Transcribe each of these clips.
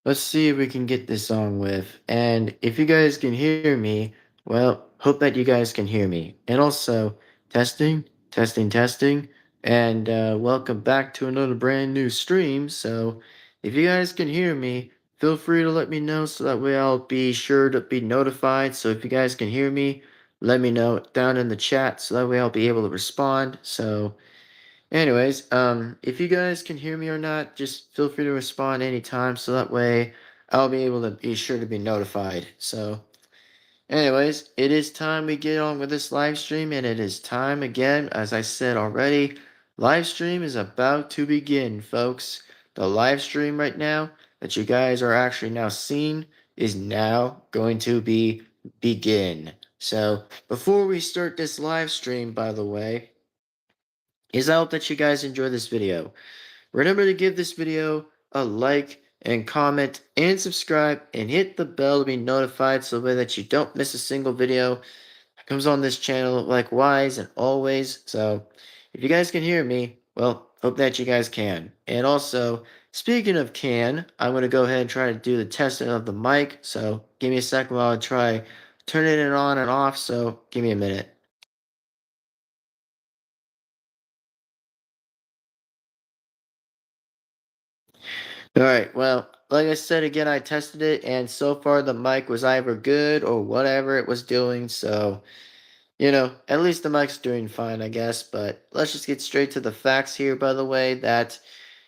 Let's see if we can get this on with. And if you guys can hear me, well, hope that you guys can hear me. And also, testing, testing, testing. And welcome back to another brand new stream. So if you guys can hear me, feel free to let me know so that way I'll be sure to be notified. So if you guys can hear me, let me know down in the chat so that way I'll be able to respond. So anyways, if you guys can hear me or not, just feel free to respond anytime so that way I'll be able to be sure to be notified. So, anyways, it is time we get on with this live stream, and it is time again, as I said already, live stream is about to begin, folks. The live stream right now that you guys are actually now seeing is now going to be begin. So, before we start this live stream, by the way, I hope that you guys enjoy this video. Remember to give this video a like and comment and subscribe and hit the bell to be notified so that you don't miss a single video that comes on this channel likewise and always. So if you guys can hear me, well, hope that you guys can. And also, speaking of can, I'm going to go ahead and try to do the testing of the mic. So give me a second while I try turning it on and off. So give me a minute. All right. Well, like I said again, I tested it, and so far the mic was either good or whatever it was doing. So, at least the mic's doing fine, I guess. But let's just get straight to the facts here, by the way, that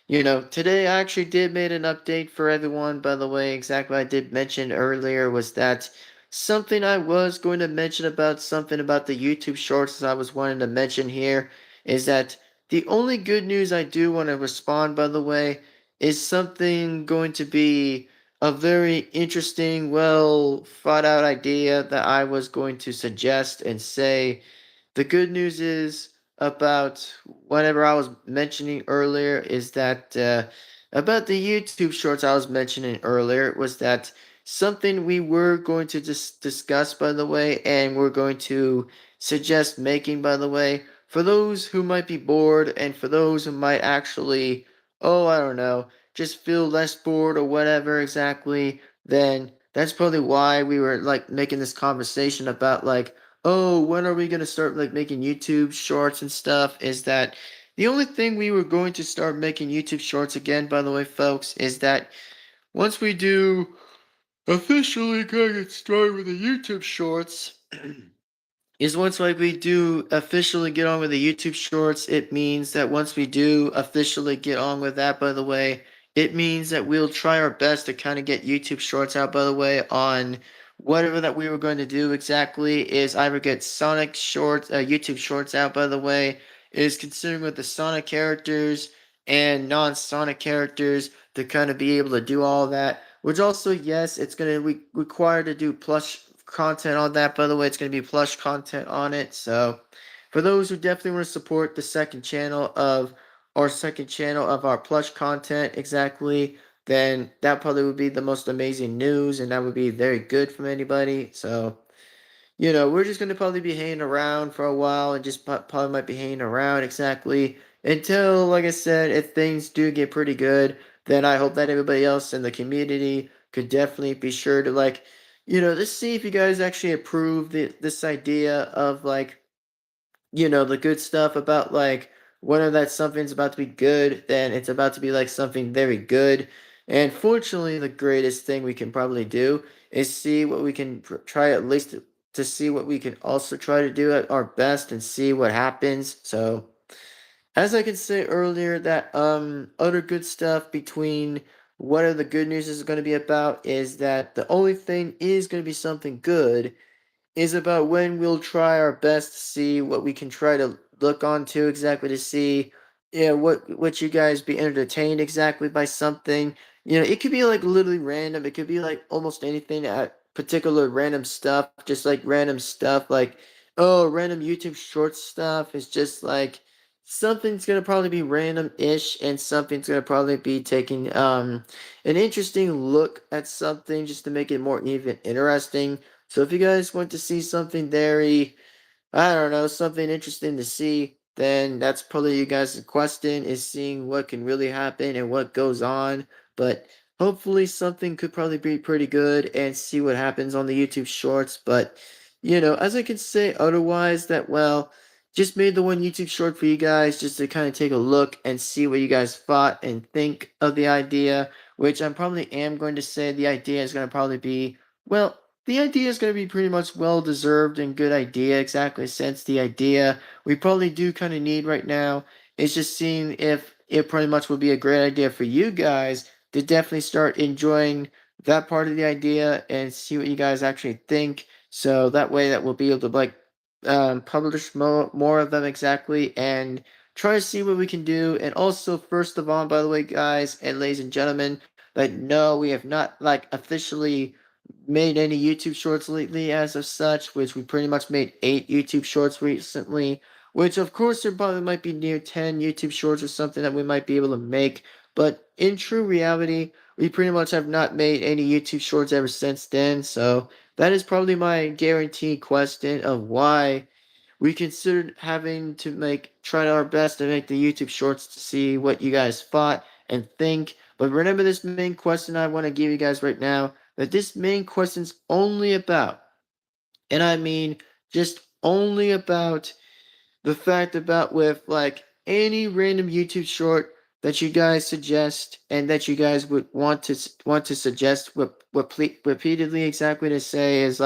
today I actually did made an update for everyone, by the way. Exactly what I did mention earlier was that something I was going to mention about something about the YouTube shorts I was wanting to mention here is that the only good news I do want to respond, by the way, is something going to be a very interesting, well thought out idea that I was going to suggest and say. The good news is about whatever I was mentioning earlier is that about the YouTube shorts I was mentioning earlier was that something we were going to discuss, by the way, and we're going to suggest making, by the way, for those who might be bored and for those who might actually, oh, I don't know, just feel less bored or whatever exactly, then that's probably why we were like making this conversation about like, oh, when are we gonna start like making YouTube shorts and stuff? Is that the only thing we were going to start making YouTube shorts again, by the way, folks, is that once we do officially get started with the YouTube shorts, is once like we do officially get on with the YouTube shorts, it means that once we do officially get on with that, by the way, it means that we'll try our best to kind of get YouTube shorts out, by the way, on whatever that we were going to do exactly is either get Sonic shorts, YouTube shorts out, by the way, is considering with the Sonic characters and non-Sonic characters to kind of be able to do all that. Which also, yes, it's going to require to do plush content on that. By the way, it's going to be plush content on it. So, for those who definitely want to support the second channel of our plush content, exactly, then that probably would be the most amazing news, and that would be very good from anybody. So, we're just going to probably be hanging around for a while and just probably might be hanging around exactly until, like I said, if things do get pretty good, then I hope that everybody else in the community could definitely be sure to, like, just see if you guys actually approve this idea of, like, the good stuff about like whether that something's about to be good, then it's about to be like something very good. And fortunately, the greatest thing we can probably do is see what we can try at least to see what we can also try to do at our best and see what happens. So, as I can say earlier, that other good stuff between what are the good news is going to be about is that the only thing is going to be something good is about when we'll try our best to see what we can try to look onto exactly to see what you guys be entertained exactly by something. It could be like literally random. It could be like almost anything at particular random stuff, just like random stuff like oh random YouTube short stuff is just like something's gonna probably be random-ish and something's gonna probably be taking an interesting look at something just to make it more even interesting. So if you guys want to see something very, I don't know, something interesting to see, then that's probably you guys' question is seeing what can really happen and what goes on. But hopefully something could probably be pretty good and see what happens on the YouTube Shorts. But, as I can say otherwise, that, well, just made the one YouTube short for you guys just to kind of take a look and see what you guys thought and think of the idea, which I probably am going to say the idea is going to probably be, well, the idea is going to be pretty much well deserved and good idea, exactly, since the idea we probably do kind of need right now is just seeing if it pretty much would be a great idea for you guys to definitely start enjoying that part of the idea and see what you guys actually think. So that way that we'll be able to publish more of them exactly and try to see what we can do. And also, first of all, by the way, guys and ladies and gentlemen, that no, we have not officially made any YouTube shorts lately as of such, which we pretty much made 8 YouTube shorts recently, which of course there probably might be near 10 YouTube shorts or something that we might be able to make. But in true reality, we pretty much have not made any YouTube shorts ever since then. So that is probably my guaranteed question of why we considered having to try our best to make the YouTube shorts to see what you guys thought and think. But remember this main question I want to give you guys right now, that this main question's only about, and I mean just only about, the fact about with any random YouTube short that you guys suggest and that you guys would want to suggest repeatedly exactly to say is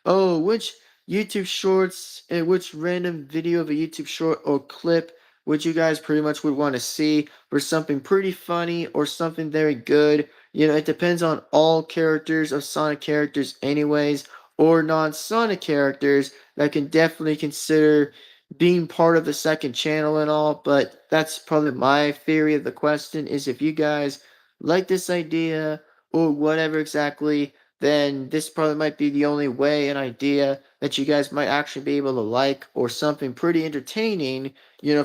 oh, which YouTube shorts and which random video of a YouTube short or clip would you guys pretty much would want to see for something pretty funny or something very good. It depends on all characters of Sonic characters anyways, or non-Sonic characters that can definitely consider being part of the second channel and all, but that's probably my theory of the question is if you guys like this idea or whatever exactly, then this probably might be the only way an idea that you guys might actually be able to like or something pretty entertaining,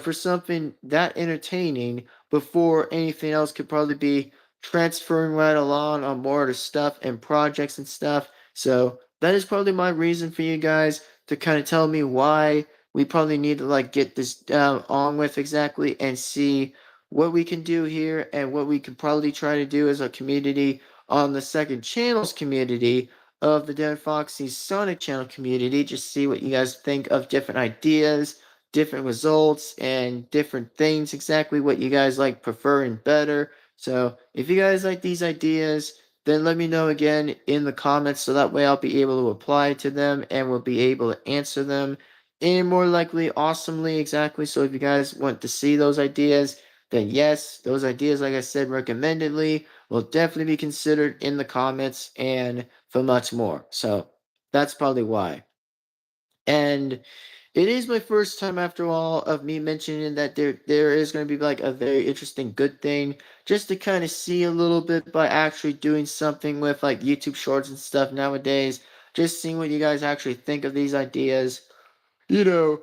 for something that entertaining before anything else could probably be transferring right along on more of the stuff and projects and stuff. So that is probably my reason for you guys to kind of tell me why we probably need to get this on with exactly and see what we can do here and what we could probably try to do as a community on the second channel's community of the Devin-Foxy Sonic channel community. Just see what you guys think of different ideas, different results, and different things, exactly what you guys prefer and better. So if you guys like these ideas, then let me know again in the comments so that way I'll be able to apply to them and will be able to answer them and more likely awesomely exactly. So if you guys want to see those ideas, then yes, those ideas, like I said, recommendedly will definitely be considered in the comments and for much more. So that's probably why. And it is my first time after all of me mentioning that there is going to be a very interesting good thing just to kind of see a little bit by actually doing something with YouTube shorts and stuff nowadays, just seeing what you guys actually think of these ideas. you know,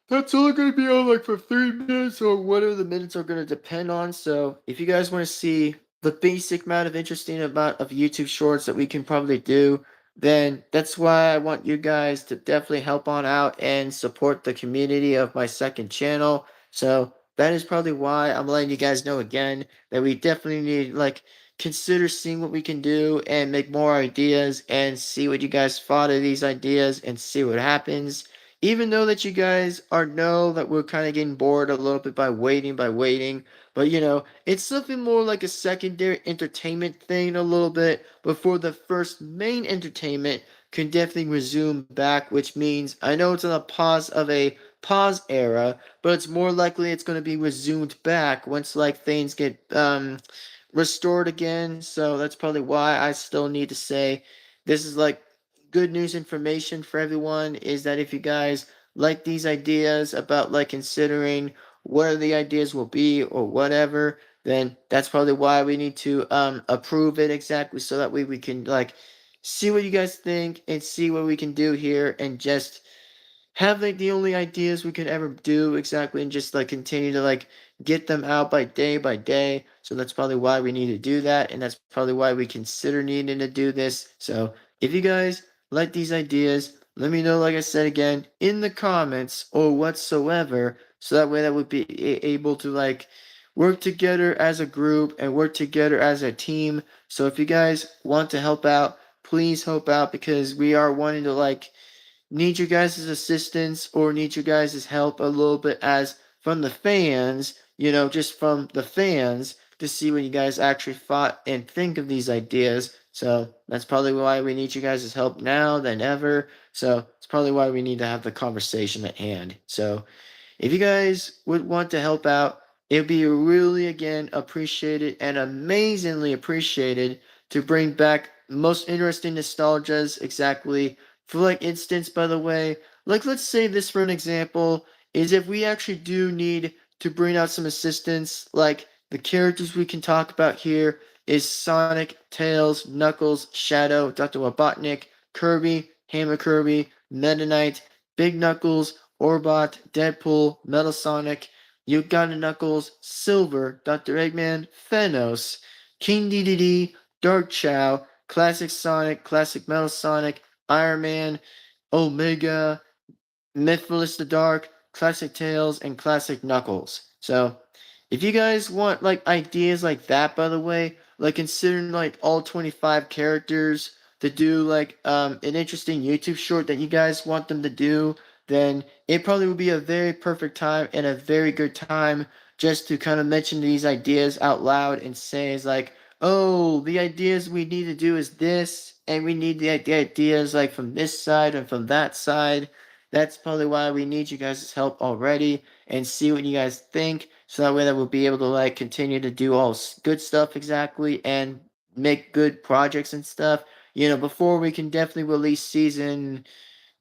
that's only going to be on for 3 minutes or whatever the minutes are going to depend on. So if you guys want to see the basic amount of interesting amount of YouTube shorts that we can probably do, then that's why I want you guys to definitely help on out and support the community of my second channel. So that is probably why I'm letting you guys know again that we definitely need consider seeing what we can do and make more ideas and see what you guys thought of these ideas and see what happens, even though that you guys are know that we're kind of getting bored a little bit by waiting, but it's something more like a secondary entertainment thing a little bit before the first main entertainment can definitely resume back, which means I know it's on a pause era, but it's more likely it's going to be resumed back once things get restored again. So that's probably why I still need to say this is good news information for everyone is that if you guys like these ideas about considering where the ideas will be or whatever, then that's probably why we need to approve it exactly so that way we can see what you guys think and see what we can do here and just have the only ideas we could ever do exactly and just continue to get them out by day. So that's probably why we need to do that, and that's probably why we consider needing to do this. So if you guys like these ideas, let me know, like I said again, in the comments or whatsoever, so that way that would be able to work together as a group and work together as a team. So if you guys want to help out, please help out because we are wanting to like need your guys' assistance or need your guys' help a little bit as from the fans, just from the fans to see what you guys actually thought and think of these ideas. So that's probably why we need you guys' help now than ever. So it's probably why we need to have the conversation at hand. So if you guys would want to help out, it would be really, again, appreciated and amazingly appreciated to bring back most interesting nostalgias exactly. For like instance, by the way, like let's say this for an example, is if we actually do need to bring out some assistance, like the characters we can talk about here is Sonic, Tails, Knuckles, Shadow, Dr. Robotnik, Kirby, Hammer Kirby, Meta Knight, Big Knuckles, Orbot, Deadpool, Metal Sonic, Uganda Knuckles, Silver, Dr. Eggman, Thanos, King Dedede, Dark Chow, Classic Sonic, Classic Metal Sonic, Iron Man, Omega, Mythfulness the Dark, Classic Tails, and Classic Knuckles. So, if you guys want like ideas like that, by the way, like considering like all 25 characters to do like an interesting YouTube short that you guys want them to do, then it probably would be a very perfect time and a very good time just to kind of mention these ideas out loud and say is like, oh, the ideas we need to do is this, and we need the ideas like from this side and from that side. That's probably why we need you guys' help already and see what you guys think. So that way that we'll be able to like continue to do all good stuff exactly and make good projects and stuff. Before we can definitely release season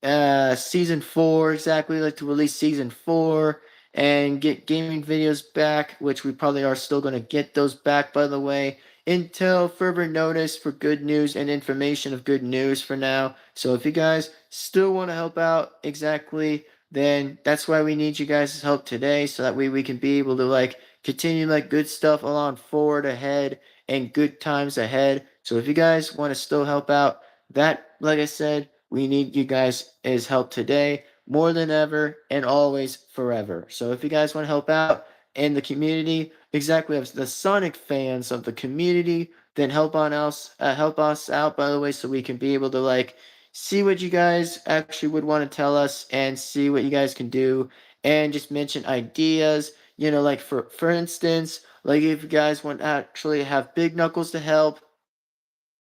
4 exactly, like to release season 4 and get gaming videos back, which we probably are still going to get those back, by the way, until further notice for good news and information of good news for now. So if you guys still want to help out exactly, then that's why we need you guys' help today, so that way we can be able to like continue like good stuff along forward ahead and good times ahead. So if you guys want to still help out, that, like I said, we need you guys' help today more than ever and always forever. So if you guys want to help out in the community, exactly as the Sonic fans of the community, then help us out, by the way, so we can be able to like see what you guys actually would want to tell us and see what you guys can do and just mention ideas. Like for instance, like if you guys want to actually have Big Knuckles to help,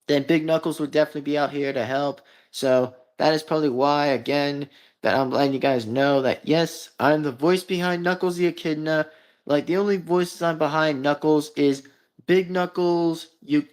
then Big Knuckles would definitely be out here to help. So that is probably why, again, that I'm letting you guys know that yes, I'm the voice behind Knuckles the Echidna. Like the only voices I'm behind Knuckles is Big Knuckles,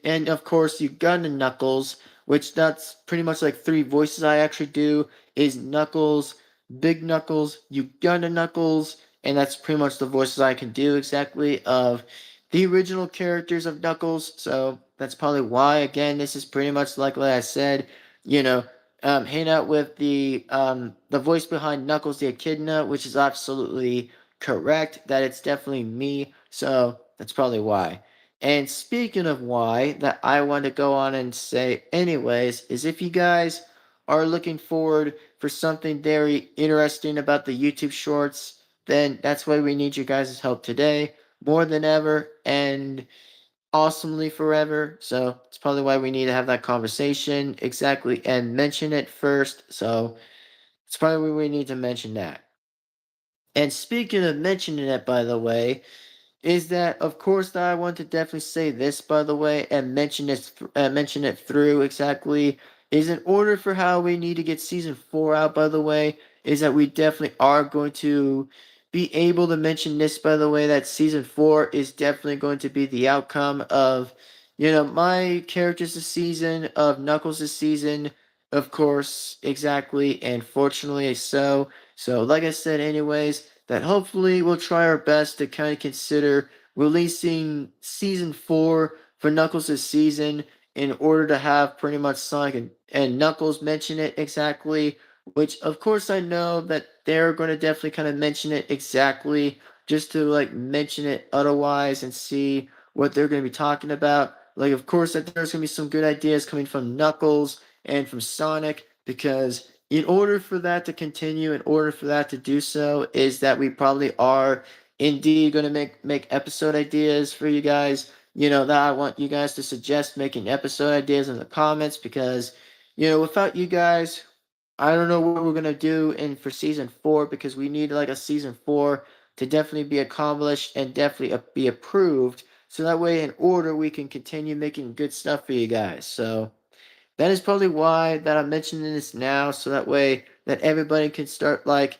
and of course Uganda Knuckles, which that's pretty much like 3 voices I actually do is Knuckles, Big Knuckles, Uganda Knuckles, and that's pretty much the voices I can do exactly of the original characters of Knuckles. So that's probably why. Again, this is pretty much like what I said. You know, hang out with the voice behind Knuckles the Echidna, which is absolutely correct. That it's definitely me. So that's probably why. And speaking of why, that I want to go on and say, anyways, is if you guys are looking forward for something very interesting about the YouTube Shorts, then that's why we need you guys' help today more than ever and awesomely forever. So it's probably why we need to have that conversation exactly and mention it first. So it's probably why we need to mention that. And speaking of mentioning it, by the way, is that of course that I want to definitely say this, by the way, and mention it through exactly, is in order for how we need to get season 4 out, by the way, is that we definitely are going to be able to mention this, by the way, that season 4 is definitely going to be the outcome of my characters this season, of Knuckles this season, of course, exactly, and fortunately so like I said, anyways, that hopefully we'll try our best to kind of consider releasing season 4 for Knuckles this season in order to have pretty much Sonic and Knuckles mention it exactly, which of course I know that they're going to definitely kind of mention it exactly just to like mention it otherwise and see what they're going to be talking about. Like, of course, that there's going to be some good ideas coming from Knuckles and from Sonic because in order for that to continue, in order for that to do so, is that we probably are indeed going to make episode ideas for you guys. That I want you guys to suggest making episode ideas in the comments because, without you guys, I don't know what we're gonna do in for season 4 because we need like a season 4 to definitely be accomplished and definitely be approved. So that way, in order, we can continue making good stuff for you guys. So that is probably why that I'm mentioning this now, so that way that everybody can start like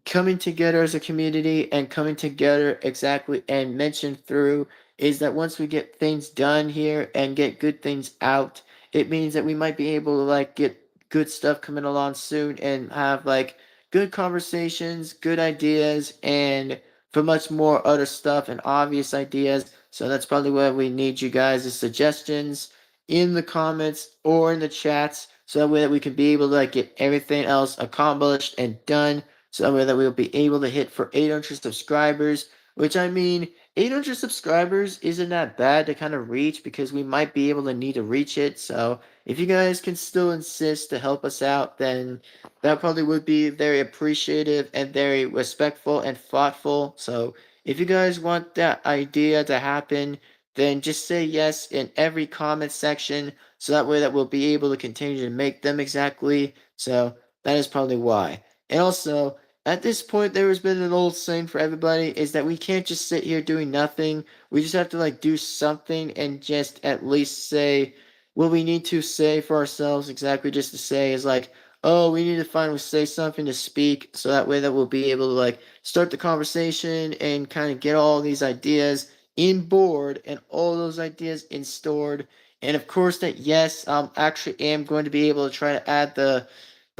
coming together as a community and coming together exactly and mention through is that once we get things done here and get good things out, it means that we might be able to like get good stuff coming along soon and have like good conversations, good ideas, and for much more other stuff and obvious ideas. So that's probably what we need you guys' suggestions in the comments or in the chats so that way that we can be able to like get everything else accomplished and done so that way that we'll be able to hit for 800 subscribers, which I mean, 800 subscribers isn't that bad to kind of reach because we might be able to need to reach it. So if you guys can still insist to help us out, then that probably would be very appreciative and very respectful and thoughtful. So if you guys want that idea to happen, then just say yes in every comment section so that way that we'll be able to continue to make them exactly. So that is probably why. And also, at this point, there has been an old saying for everybody is that we can't just sit here doing nothing. We just have to like do something and just at least say what we need to say for ourselves. Exactly, just to say is like, oh, we need to finally say something to speak, so that way that we'll be able to like start the conversation and kind of get all these ideas in board and all those ideas in stored. And of course, that yes, actually am going to be able to try to add the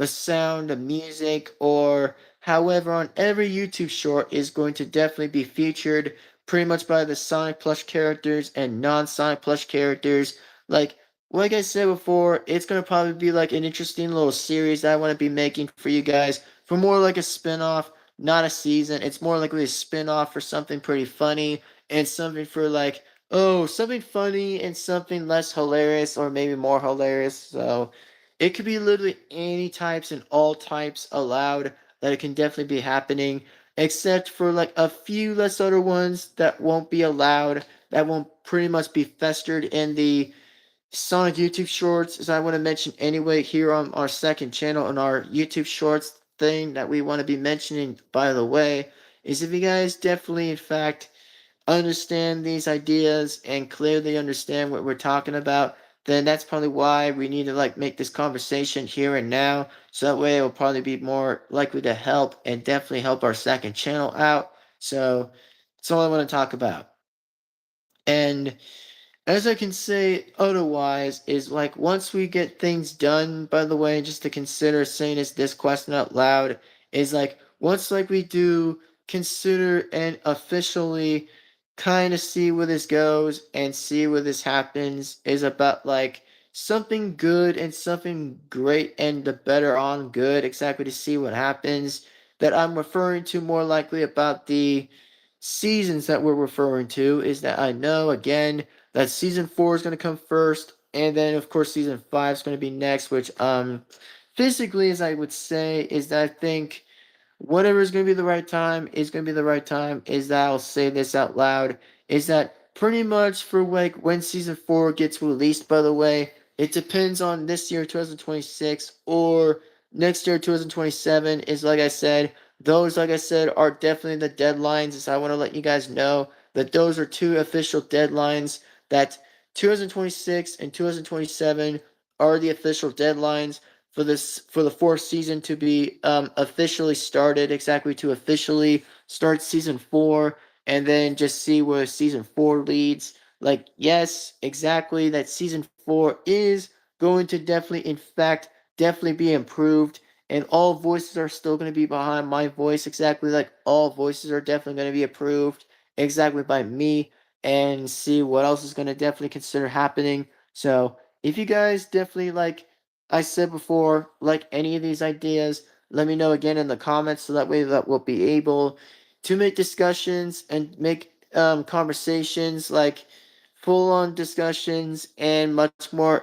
sound, the music, or however, on every YouTube short is going to definitely be featured pretty much by the Sonic plush characters and non-Sonic plush characters. Like I said before, it's gonna probably be like an interesting little series that I want to be making for you guys for more like a spin-off, not a season. It's more likely a spin-off for something pretty funny and something for like, oh, something funny and something less hilarious or maybe more hilarious. So it could be literally any types and all types allowed that it can definitely be happening, except for like a few less other ones that won't be allowed, that won't pretty much be festered in the Sonic YouTube Shorts, as I want to mention anyway here on our second channel on our YouTube Shorts thing that we want to be mentioning, by the way, is if you guys definitely, in fact, understand these ideas and clearly understand what we're talking about, then that's probably why we need to like make this conversation here and now. So that way it will probably be more likely to help and definitely help our second channel out. So that's all I want to talk about. And as I can say otherwise, is like once we get things done, by the way, just to consider saying this question out loud, is like once like we do consider and officially kind of see where this goes and see where this happens is about like something good and something great and the better on good exactly to see what happens that I'm referring to more likely about the seasons that we're referring to is that I know again that season 4 is going to come first, and then of course season 5 is going to be next, which physically as I would say is that I think whatever is going to be the right time is going to be the right time. Is that I'll say this out loud? Is that pretty much for like when season 4 gets released, by the way, it depends on this year 2026 or next year 2027 is like I said. Those, like I said, are definitely the deadlines. So I want to let you guys know that those are two official deadlines. That 2026 and 2027 are the official deadlines for the fourth season to be officially started, exactly to officially start season 4 and then just see where season 4 leads. Like, yes, exactly, that season 4 is going to definitely, in fact, definitely be improved. And all voices are still going to be behind my voice, exactly like all voices are definitely going to be approved, exactly by me, and see what else is going to definitely consider happening. So, if you guys definitely like I said before, like any of these ideas, let me know again in the comments so that way that we'll be able to make discussions and make conversations like full on discussions and much more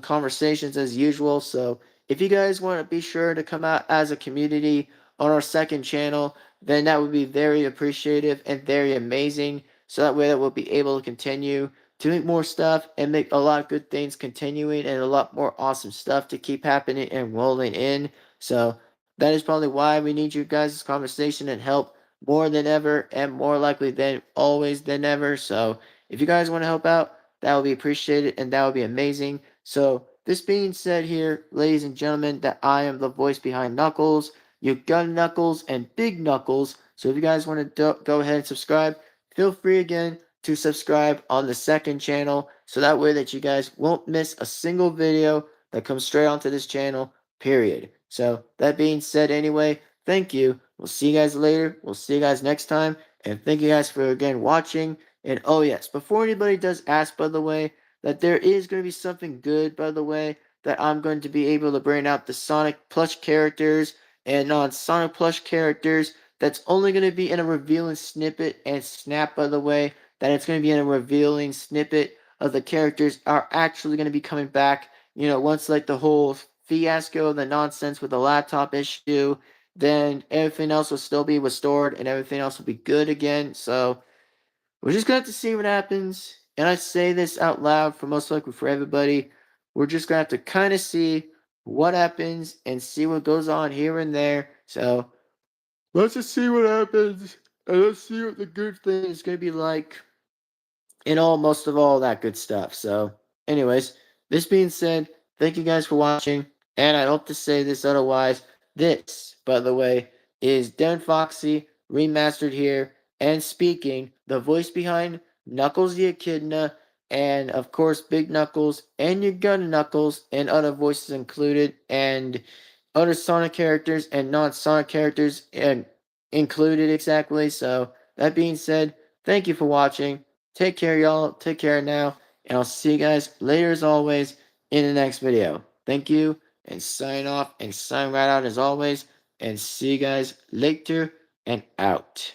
conversations as usual. So if you guys want to be sure to come out as a community on our second channel, then that would be very appreciative and very amazing. So that way that we'll be able to continue to make more stuff and make a lot of good things continuing and a lot more awesome stuff to keep happening and rolling in. So that is probably why we need you guys' conversation and help more than ever and more likely than always than ever. So if you guys want to help out, that would be appreciated and that would be amazing. So this being said here, ladies and gentlemen, that I am the voice behind Knuckles. You got Knuckles and Big Knuckles. So if you guys want to go ahead and subscribe, feel free again to subscribe on the second channel so that way that you guys won't miss a single video that comes straight onto this channel, period. So that being said anyway, thank you. We'll see you guys later. We'll see you guys next time. And thank you guys for again watching. And oh yes, before anybody does ask, by the way, that there is going to be something good, by the way, that I'm going to be able to bring out the Sonic plush characters and non-Sonic plush characters. That's only going to be in a revealing snippet and snap, by the way, that it's going to be in a revealing snippet of the characters are actually going to be coming back. You know, once like the whole fiasco, the nonsense with the laptop issue, then everything else will still be restored and everything else will be good again. So we're just gonna have to see what happens. And I say this out loud for most likely for everybody. We're just gonna have to kind of see what happens and see what goes on here and there. So let's just see what happens and let's see what the good thing is gonna be like and all most of all that good stuff. So, anyways, this being said, thank you guys for watching, and I hope to say this otherwise. This, by the way, is Devin-Foxy remastered here and speaking, the voice behind Knuckles the Echidna, and of course Big Knuckles and your Gun Knuckles, and other voices included, and other Sonic characters and non-Sonic characters and included exactly. So that being said, thank you for watching. Take care, y'all. Take care now. And I'll see you guys later as always in the next video. Thank you. And sign off and sign right out as always. And see you guys later and out.